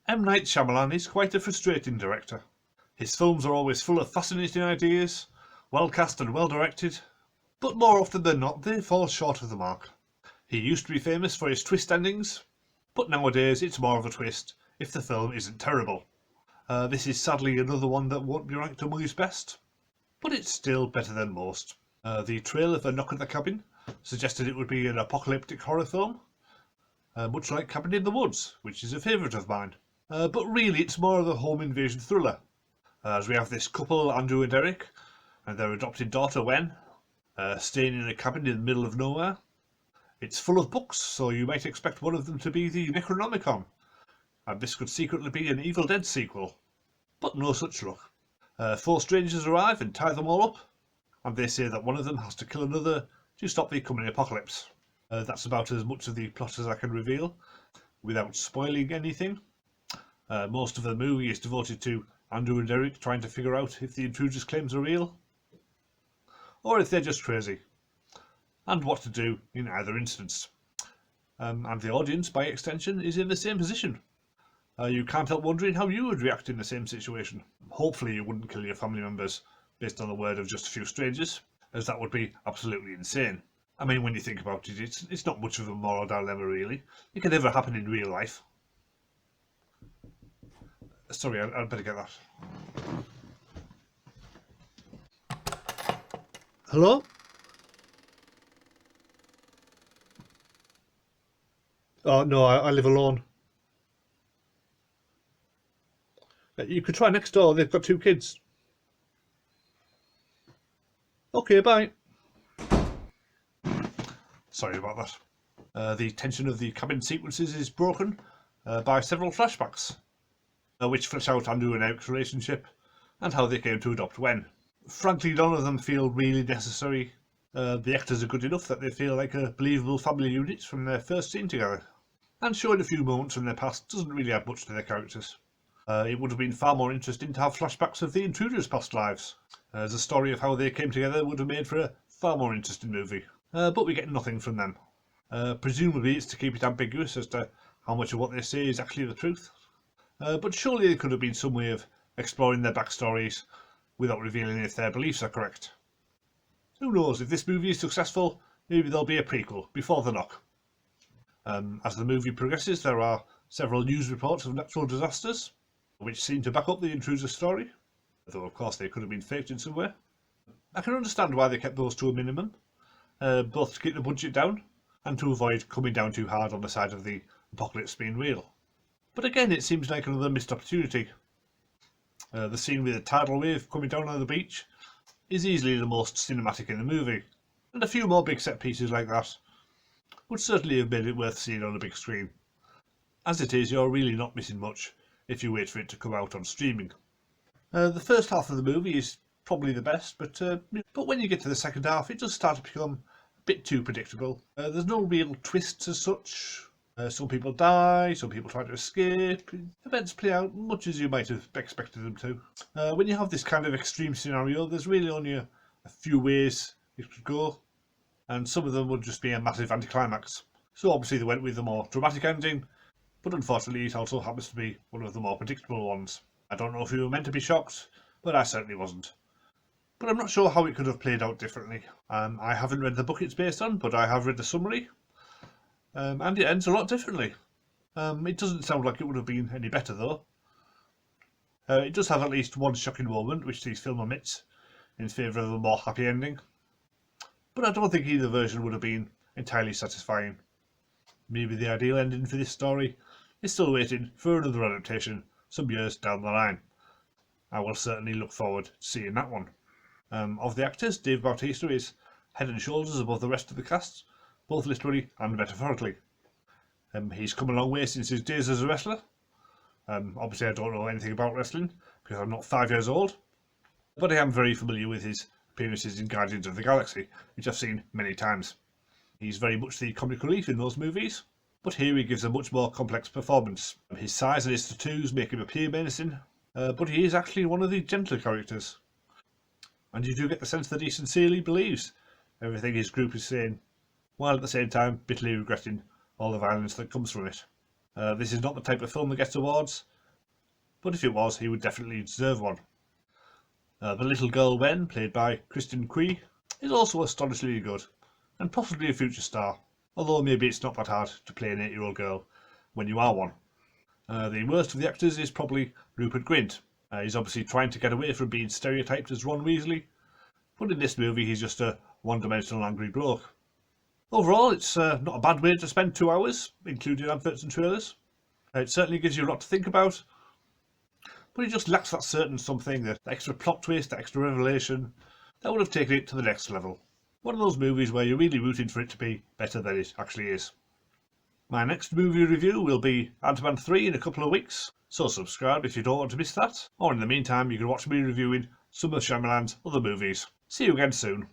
M Night Shyamalan is quite a frustrating director. His films are always full of fascinating ideas, well cast and well directed, but more often than not they fall short of the mark. He used to be famous for his twist endings, but nowadays it's more of a twist if the film isn't terrible. This is sadly another one that won't be ranked among his best, but it's still better than most. The trailer for Knock at the Cabin suggested it would be an apocalyptic horror film, much like Cabin in the Woods, which is a favourite of mine. But really it's more of a home invasion thriller, as we have this couple, Andrew and Eric, and their adopted daughter Wen, staying in a cabin in the middle of nowhere. It's full of books, so you might expect one of them to be the Necronomicon, and this could secretly be an Evil Dead sequel. But no such luck. Four strangers arrive and tie them all up, and they say that one of them has to kill another to stop the coming apocalypse. That's about as much of the plot as I can reveal, without spoiling anything. Most of the movie is devoted to Andrew and Eric trying to figure out if the intruder's claims are real, or if they're just crazy, and what to do in either instance. And the audience, by extension, is in the same position. You can't help wondering how you would react in the same situation. Hopefully you wouldn't kill your family members based on the word of just a few strangers, as that would be absolutely insane. I mean, when you think about it, it's not much of a moral dilemma really. It can never happen in real life. Sorry, I'd better get that. Hello? Oh, no, I live alone. You could try next door, they've got two kids. Okay, bye. Sorry about that. The tension of the cabin sequences is broken by several flashbacks, which flesh out Andrew and Eric's relationship and how they came to adopt Wen. Frankly, none of them feel really necessary. The actors are good enough that they feel like a believable family unit from their first scene together, and showing a few moments from their past doesn't really add much to their characters. It would have been far more interesting to have flashbacks of the intruders' past lives, as the story of how they came together would have made for a far more interesting movie. But we get nothing from them. Presumably it's to keep it ambiguous as to how much of what they say is actually the truth. But surely there could have been some way of exploring their backstories without revealing if their beliefs are correct. Who knows, if this movie is successful, maybe there'll be a prequel, Before the Knock. As the movie progresses, there are several news reports of natural disasters, which seem to back up the intruder's story, though of course they could have been faked in some way. I can understand why they kept those to a minimum, both to keep the budget down and to avoid coming down too hard on the side of the apocalypse being real. But again, it seems like another missed opportunity. The scene with the tidal wave coming down on the beach is easily the most cinematic in the movie, and a few more big set pieces like that would certainly have made it worth seeing on a big screen. As it is, you're really not missing much if you wait for it to come out on streaming. The first half of the movie is probably the best, but when you get to the second half it does start to become a bit too predictable. There's no real twists as such. Some people die, some people try to escape. Events play out much as you might have expected them to. When you have this kind of extreme scenario, there's really only a few ways it could go, and some of them would just be a massive anticlimax. So obviously they went with the more dramatic ending, but unfortunately it also happens to be one of the more predictable ones. I don't know if you were meant to be shocked, but I certainly wasn't. But I'm not sure how it could have played out differently. I haven't read the book it's based on, but I have read the summary, and it ends a lot differently. It doesn't sound like it would have been any better though. It does have at least one shocking moment, which the film omits, in favour of a more happy ending. But I don't think either version would have been entirely satisfying. Maybe the ideal ending for this story is still waiting for another adaptation some years down the line. I will certainly look forward to seeing that one. Of the actors, Dave Bautista is head and shoulders above the rest of the cast, both literally and metaphorically. He's come a long way since his days as a wrestler. Obviously I don't know anything about wrestling because I'm not 5 years old, but I am very familiar with his appearances in Guardians of the Galaxy, which I've seen many times. He's very much the comic relief in those movies, but here he gives a much more complex performance. His size and his tattoos make him appear menacing, but he is actually one of the gentler characters. And you do get the sense that he sincerely believes everything his group is saying, while at the same time bitterly regretting all the violence that comes from it. This is not the type of film that gets awards, but if it was, he would definitely deserve one. The little girl Wen, played by Kristen Cui, is also astonishingly good, and possibly a future star, although maybe it's not that hard to play an 8-year-old girl when you are one. The worst of the actors is probably Rupert Grint. He's obviously trying to get away from being stereotyped as Ron Weasley, but in this movie he's just a one-dimensional angry bloke. Overall, it's not a bad way to spend 2 hours, including adverts and trailers. It certainly gives you a lot to think about, but it just lacks that certain something, that extra plot twist, that extra revelation, that would have taken it to the next level. One of those movies where you're really rooting for it to be better than it actually is. My next movie review will be Ant-Man 3 in a couple of weeks, so subscribe if you don't want to miss that. Or in the meantime, you can watch me reviewing some of Shyamalan's other movies. See you again soon.